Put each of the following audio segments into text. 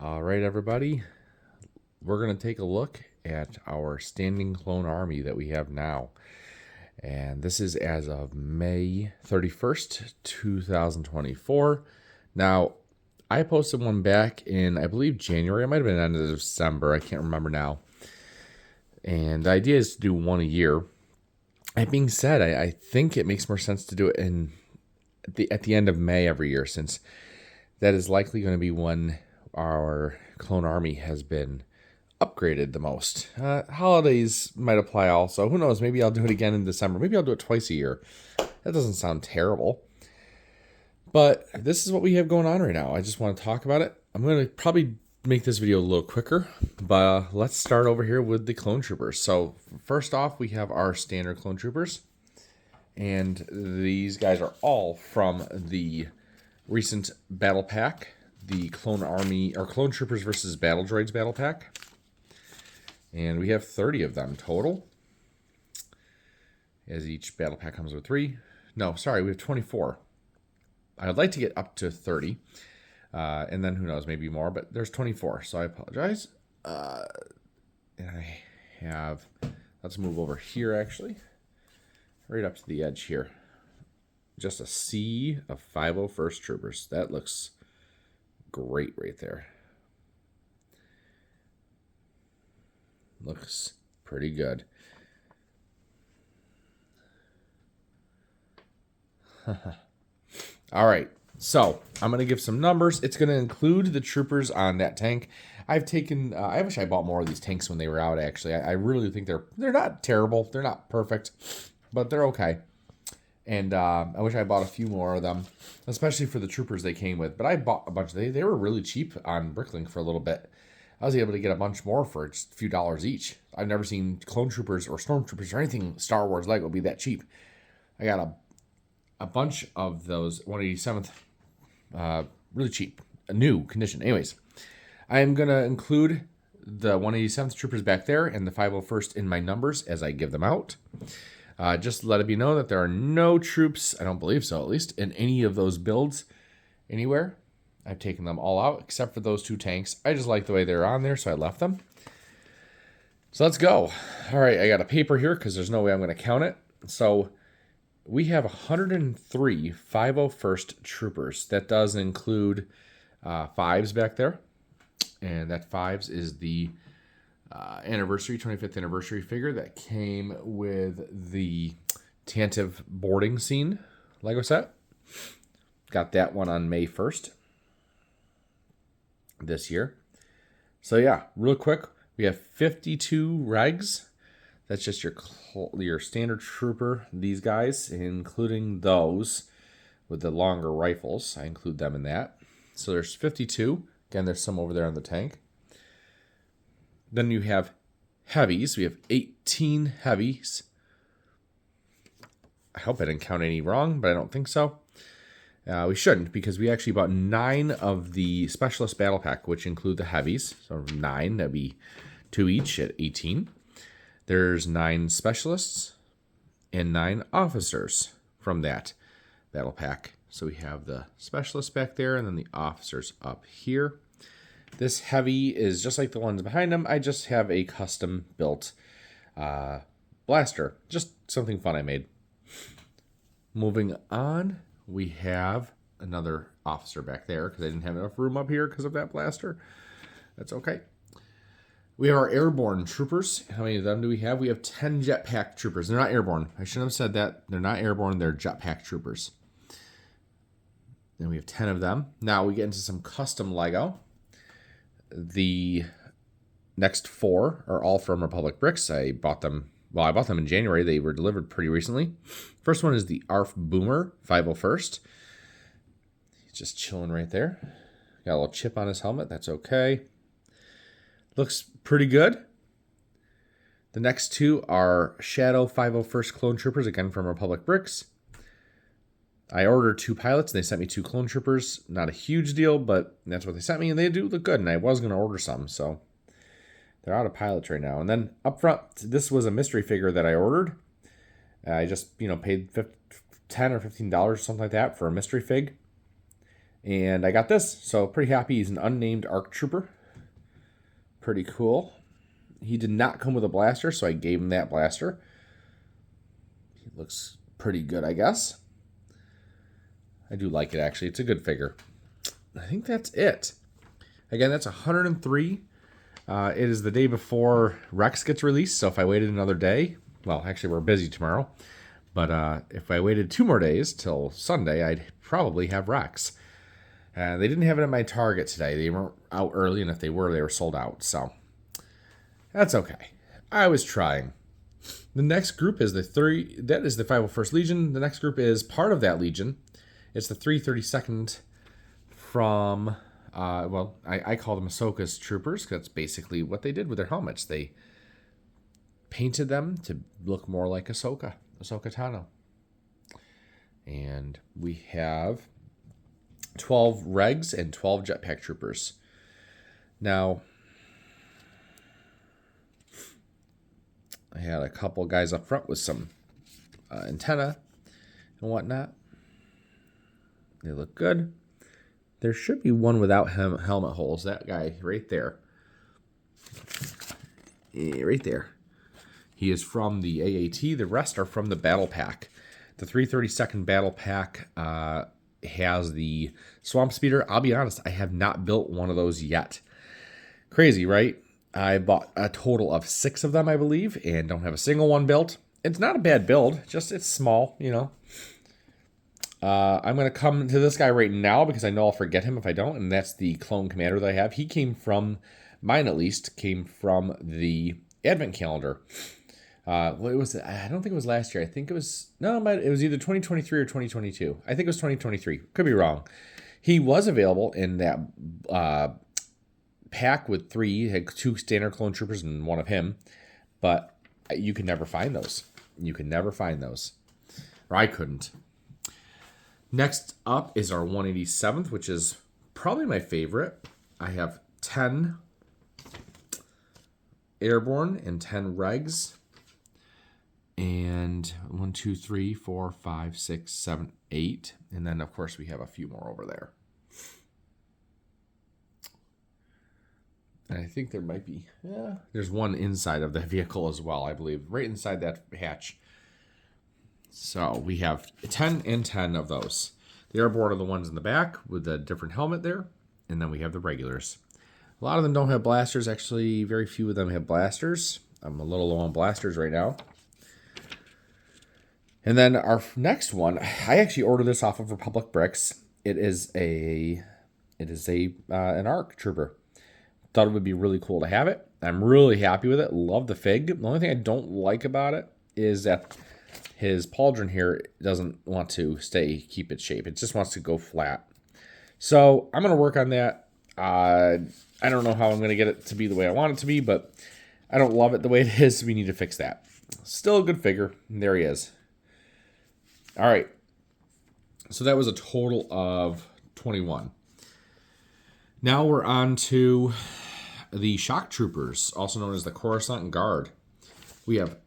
All right, everybody, we're going to take a look at our standing clone army that we have now. And this is as of May 31st, 2024. Now, I posted one back in, I believe, January. It might have been end of December. I can't remember now. And the idea is to do one a year. That being said, I think it makes more sense to do it at the end of May every year, since that is likely going to be when our clone army has been upgraded the most. Holidays might apply also. Who knows? Maybe I'll do it again in December. Maybe I'll do it twice a year. That doesn't sound terrible. But this is what we have going on right now. I just want to talk about it. I'm going to probably make this video a little quicker, but let's start over here with the clone troopers. So first off, we have our standard clone troopers. And these guys are all from the recent battle pack, the Clone Army, or Clone Troopers versus Battle Droids battle pack. And we have 30 of them total, as each battle pack comes with 3. No, sorry, we have 24. I'd like to get up to 30, and then who knows, maybe more, but there's 24, so I apologize. And I have, let's move over here actually, right up to the edge here. Just a sea of 501st Troopers. That looks great right there. Looks pretty good. All right, so I'm going to give some numbers. It's going to include the troopers on that tank. I've taken, I wish I bought more of these tanks when they were out, actually. I really think they're not terrible. They're not perfect, but they're okay. And I wish I bought a few more of them, especially for the troopers they came with. But I bought a bunch. They were really cheap on Bricklink for a little bit. I was able to get a bunch more for just a few dollars each. I've never seen clone troopers or stormtroopers or anything Star Wars Lego be that cheap. I got a bunch of those 187th, really cheap, a new condition. Anyways, I am going to include the 187th troopers back there and the 501st in my numbers as I give them out. Just let it be known that there are no troops, I don't believe so at least, in any of those builds anywhere. I've taken them all out except for those 2 tanks. I just like the way they're on there, so I left them. So let's go. All right, I got a paper here because there's no way I'm going to count it. So we have 103 501st troopers. That does include 5s back there. And that 5s is the 25th anniversary figure that came with the Tantive boarding scene Lego set. Got that one on May 1st this year. So yeah, real quick, we have 52 regs. That's just your standard trooper, these guys, including those with the longer rifles. I include them in that. So there's 52. Again, there's some over there on the tank. Then you have heavies. We have 18 heavies. I hope I didn't count any wrong, but I don't think so. We shouldn't, because we actually bought 9 of the Specialist Battle Pack, which include the heavies. So 9, that'd be 2 each at 18. There's 9 specialists and 9 officers from that battle pack. So we have the specialists back there and then the officers up here. This heavy is just like the ones behind them. I just have a custom built blaster. Just something fun I made. Moving on, we have another officer back there because I didn't have enough room up here because of that blaster. That's okay. We have our airborne troopers. How many of them do we have? We have 10 jetpack troopers. They're not airborne. I shouldn't have said that. They're not airborne. They're jetpack troopers. Then we have 10 of them. Now we get into some custom Lego. The next 4 are all from Republic Bricks. I bought them in January. They were delivered pretty recently. First one is the ARF Boomer 501st. He's just chilling right there. Got a little chip on his helmet. That's okay. Looks pretty good. The next 2 are Shadow 501st Clone Troopers, again from Republic Bricks. I ordered 2 pilots, and they sent me 2 clone troopers. Not a huge deal, but that's what they sent me, and they do look good, and I was going to order some, so they're out of pilots right now. And then up front, this was a mystery figure that I ordered. I just, paid $10 or $15 or something like that for a mystery fig. And I got this, so pretty happy. He's an unnamed ARC Trooper. Pretty cool. He did not come with a blaster, so I gave him that blaster. He looks pretty good, I guess. I do like it, actually. It's a good figure. I think that's it. Again, that's 103. It is the day before Rex gets released, so if I waited another day, well, actually we're busy tomorrow, but if I waited 2 more days till Sunday, I'd probably have Rex. They didn't have it at my Target today. They weren't out early, and if they were sold out, so that's okay. I was trying. The next group is that is the 501st Legion. The next group is part of that Legion. It's the 332nd from... I call them Ahsoka's troopers. That's basically what they did with their helmets. They painted them to look more like Ahsoka Tano. And we have 12 regs and 12 jetpack troopers. Now, I had a couple guys up front with some antenna and whatnot. They look good. There should be one without helmet holes. That guy right there. Right there. He is from the AAT. The rest are from the Battle Pack. The 332nd Battle Pack has the Swamp Speeder. I'll be honest, I have not built one of those yet. Crazy, right? I bought a total of 6 of them, I believe, and don't have a single one built. It's not a bad build, just it's small, you know. I'm going to come to this guy right now because I know I'll forget him if I don't, and that's the clone commander that I have. He came from, mine at least, came from the Advent Calendar. I don't think it was last year. I think it was, it was either 2023 or 2022. I think it was 2023. Could be wrong. He was available in that pack with 3, had 2 standard clone troopers and 1 of him, but you could never find those. Or I couldn't. Next up is our 187th, which is probably my favorite. I have 10 airborne and 10 regs. And 1, 2, 3, 4, 5, 6, 7, 8. And then, of course, we have a few more over there. And I think there might be, there's one inside of the vehicle as well, I believe, right inside that hatch. So we have 10 and 10 of those. The airborne are the ones in the back with a different helmet there. And then we have the regulars. A lot of them don't have blasters. Actually, very few of them have blasters. I'm a little low on blasters right now. And then our next one, I actually ordered this off of Republic Bricks. It is an ARC Trooper. Thought it would be really cool to have it. I'm really happy with it. Love the fig. The only thing I don't like about it is that his pauldron here doesn't want to keep its shape. It just wants to go flat. So I'm going to work on that. I don't know how I'm going to get it to be the way I want it to be, but I don't love it the way it is. We need to fix that. Still a good figure. There he is. All right. So that was a total of 21. Now we're on to the Shock Troopers, also known as the Coruscant Guard. We have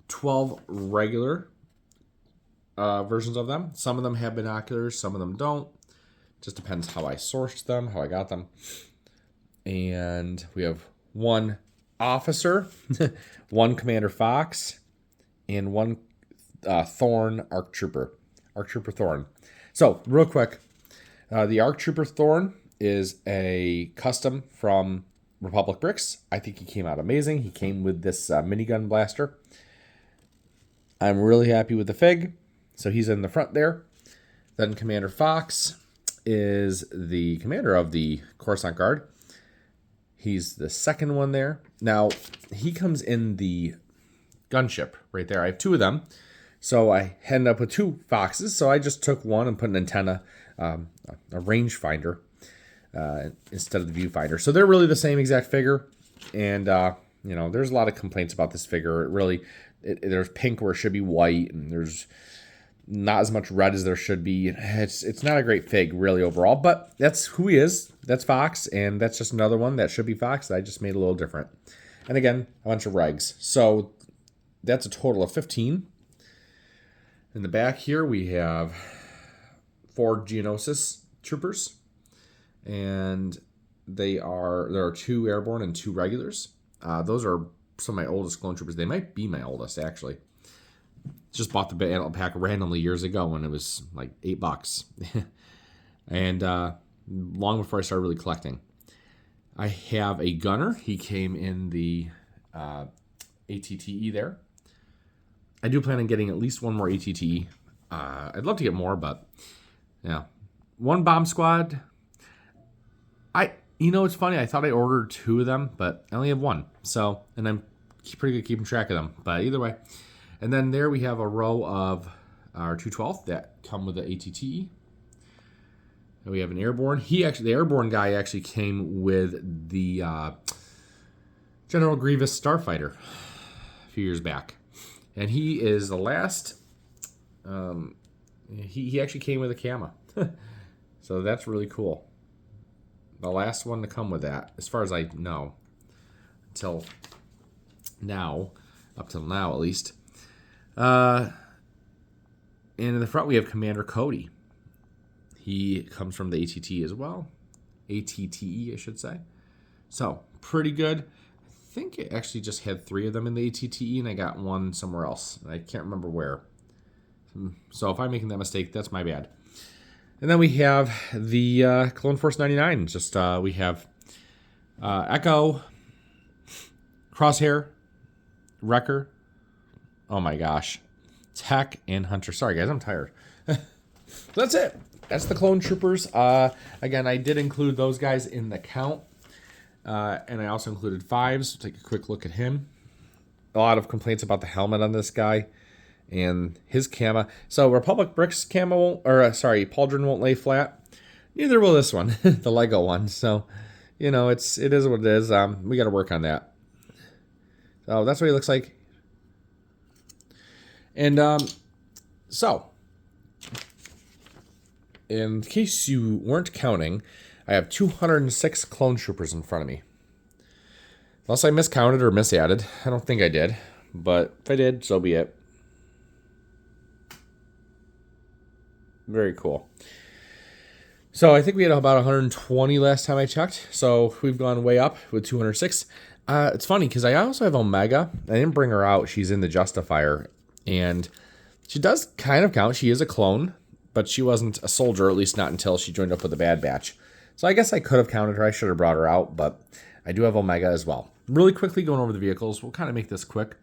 12 regular versions of them. Some of them have binoculars, some of them don't. Just depends how I sourced them, how I got them. And we have 1 officer, 1 Commander Fox, and 1 Thorn ARC Trooper Thorn. So, real quick, the ARC Trooper Thorn is a custom from Republic Bricks. I think he came out amazing. He came with this minigun blaster. I'm really happy with the fig. So he's in the front there. Then Commander Fox is the commander of the Coruscant Guard. He's the second one there. Now, he comes in the gunship right there. I have 2 of them. So I end up with 2 Foxes. So I just took one and put an antenna, a rangefinder, instead of the viewfinder. So they're really the same exact figure. And, there's a lot of complaints about this figure. There's pink where it should be white, and there's not as much red as there should be. It's not a great fig, really, overall. But that's who he is. That's Fox, and that's just another one that should be Fox that I just made a little different. And again, a bunch of regs. So that's a total of 15. In the back here, we have 4 Geonosis troopers, and there are 2 airborne and 2 regulars. Those are some of my oldest clone troopers. They might be my oldest, actually. Just bought the battle pack randomly years ago when it was like $8. And long before I started really collecting. I have a gunner. He came in the ATTE there. I do plan on getting at least one more ATTE. I'd love to get more, but yeah. 1 bomb squad. It's funny. I thought I ordered 2 of them, but I only have 1. So, and I'm pretty good keeping track of them. But either way. And then there we have a row of our 212 that come with the ATTE. And we have an airborne. The airborne guy actually came with the General Grievous Starfighter a few years back. And he is the last. He actually came with a Kama. So that's really cool. The last one to come with that, as far as I know. Up till now at least. And in the front we have Commander Cody. He comes from the ATT as well. ATTE, I should say. So, pretty good. I think it actually just had 3 of them in the ATTE, and I got 1 somewhere else. I can't remember where. So, if I'm making that mistake, that's my bad. And then we have the Clone Force 99. Just, we have Echo, Crosshair, Wrecker. Oh my gosh. Tech and Hunter. Sorry, guys, I'm tired. That's it. That's the Clone Troopers. Again, I did include those guys in the count. And I also included 5s. Take a quick look at him. A lot of complaints about the helmet on this guy and his camo. So Republic Bricks camo Pauldron won't lay flat. Neither will this one, the Lego one. So, it is what it is. We got to work on that. So that's what he looks like. And so, in case you weren't counting, I have 206 clone troopers in front of me. Unless I miscounted or misadded. I don't think I did. But if I did, so be it. Very cool. So I think we had about 120 last time I checked. So we've gone way up with 206. It's funny because I also have Omega. I didn't bring her out. She's in the Justifier. And she does kind of count. She is a clone. But she wasn't a soldier, at least not until she joined up with the Bad Batch. So I guess I could have counted her. I should have brought her out. But I do have Omega as well. Really quickly going over the vehicles. We'll kind of make this quick.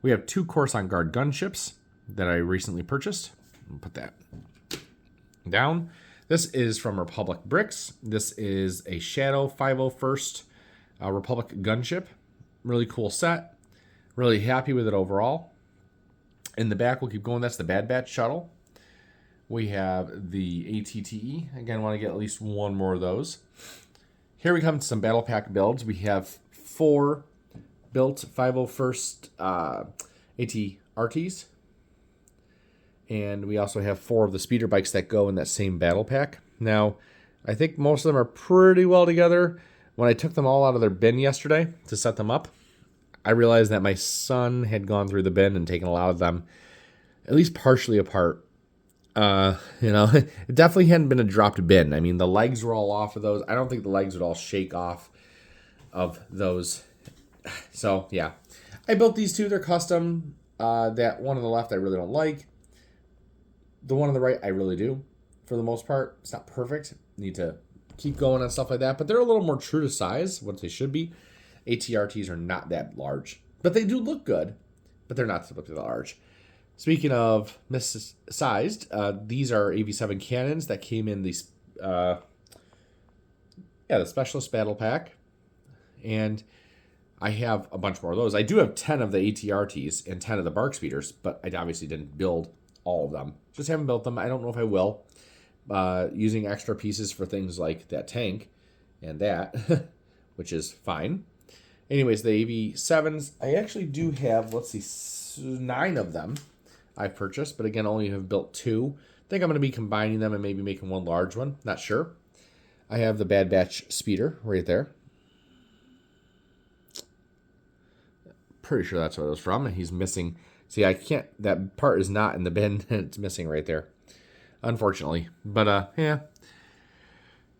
We have 2 Coruscant Guard gunships that I recently purchased. I'll put that down. This is from Republic Bricks. This is a Shadow 501st Republic gunship. Really cool set. Really happy with it overall. In the back, we'll keep going. That's the Bad Batch shuttle. We have the ATTE. Again, I want to get at least 1 more of those. Here we come to some battle pack builds. We have 4 built 501st AT-RTs. And we also have 4 of the speeder bikes that go in that same battle pack. Now, I think most of them are pretty well together. When I took them all out of their bin yesterday to set them up, I realized that my son had gone through the bin and taken a lot of them at least partially apart. It definitely hadn't been a dropped bin. I mean, the legs were all off of those. I don't think the legs would all shake off of those. So, yeah. I built these 2. They're custom. That one on the left I really don't like. The one on the right I really do, for the most part. It's not perfect. Need to keep going on stuff like that. But they're a little more true to size, what they should be. AT-RTs are not that large. But they do look good. But they're not typically that large. Speaking of missized, these are AV7 cannons that came in the Specialist Battle Pack. And I have a bunch more of those. I do have 10 of the AT-RTs and 10 of the Bark Speeders, but I obviously didn't build all of them. Just haven't built them. I don't know if I will. Using extra pieces for things like that tank and that, which is fine. Anyways, the AV7s, I actually do have, 9 of them I've purchased, but again, only have built 2. I think I'm going to be combining them and maybe making one large one. Not sure. I have the Bad Batch speeder right there. Pretty sure that's what it was from. He's missing. See, I can't. That part is not in the bin. It's missing right there, unfortunately. But yeah.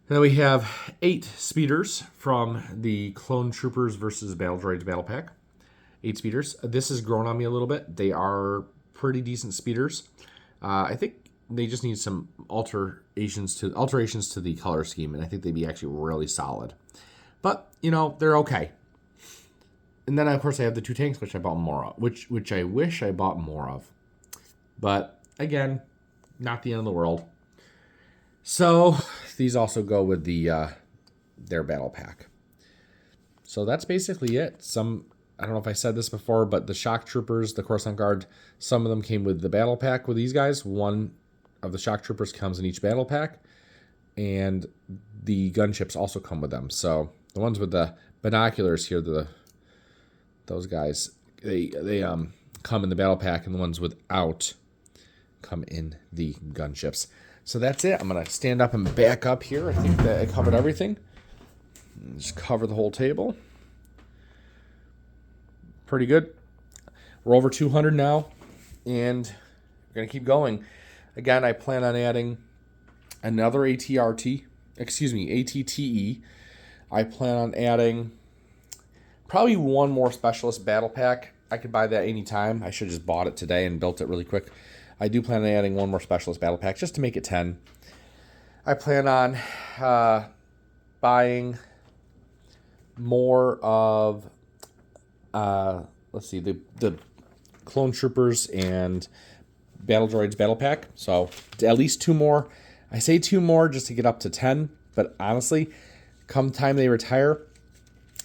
And then we have 8 speeders from the Clone Troopers versus Battle Droids Battle Pack. 8 speeders. This has grown on me a little bit. They are pretty decent speeders. I think they just need some alterations to the color scheme, and I think they'd be actually really solid. But, you know, they're okay. And then, of course, I have the 2 tanks, which I bought more of, which I wish I bought more of. But, again, not the end of the world. So, these also go with their battle pack. So, that's basically it. I don't know if I said this before, but the Shock Troopers, the Coruscant Guard, some of them came with the battle pack with these guys. One of the Shock Troopers comes in each battle pack, and the gunships also come with them. So the ones with the binoculars here, those guys, they come in the battle pack, and the ones without come in the gunships. So that's it. I'm going to stand up and back up here. I think that I covered everything. Just cover the whole table. Pretty good. We're over 200 now, and we're going to keep going. Again, I plan on adding another ATTE. I plan on adding probably one more Specialist Battle Pack. I could buy that anytime. I should have just bought it today and built it really quick. I do plan on adding one more Specialist Battle Pack just to make it 10. I plan on buying more of let's see, the Clone Troopers and Battle Droids Battle Pack. So at least 2 more. I say 2 more just to get up to 10. But honestly, come time they retire,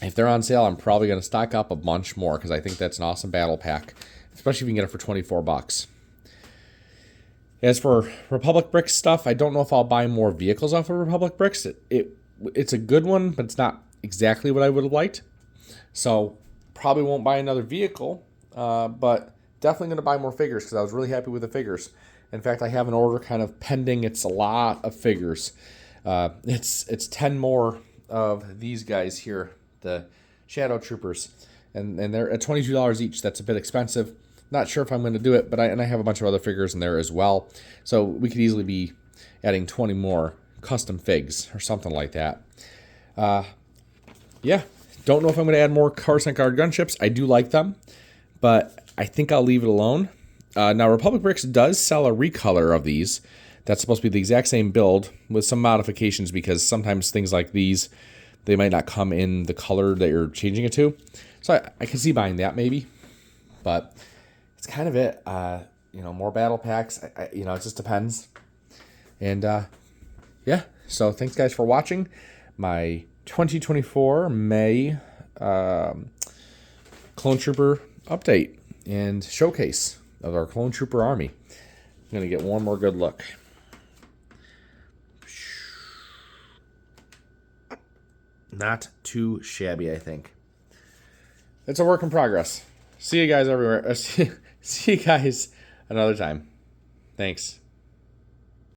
if they're on sale, I'm probably going to stock up a bunch more because I think that's an awesome battle pack, especially if you can get it for $24. As for Republic Bricks stuff, I don't know if I'll buy more vehicles off of Republic Bricks. It's a good one, but it's not exactly what I would have liked. So probably won't buy another vehicle, but definitely going to buy more figures because I was really happy with the figures. In fact, I have an order kind of pending. It's a lot of figures. It's 10 more of these guys here, the Shadow Troopers, and they're at $22 each. That's a bit expensive. Not sure if I'm going to do it, but I have a bunch of other figures in there as well. So we could easily be adding 20 more custom figs or something like that. Yeah. Don't know if I'm going to add more Coruscant Guard gunships. I do like them, but I think I'll leave it alone. Now, Republic Bricks does sell a recolor of these. That's supposed to be the exact same build with some modifications because sometimes things like these, they might not come in the color that you're changing it to. So I can see buying that maybe, but it's kind of it. More battle packs. It just depends. And yeah, so thanks guys for watching my 2024 May Clone Trooper update and showcase of our Clone Trooper army. I'm going to get one more good look. Not too shabby, I think. It's a work in progress. See you guys everywhere. See you guys another time. Thanks.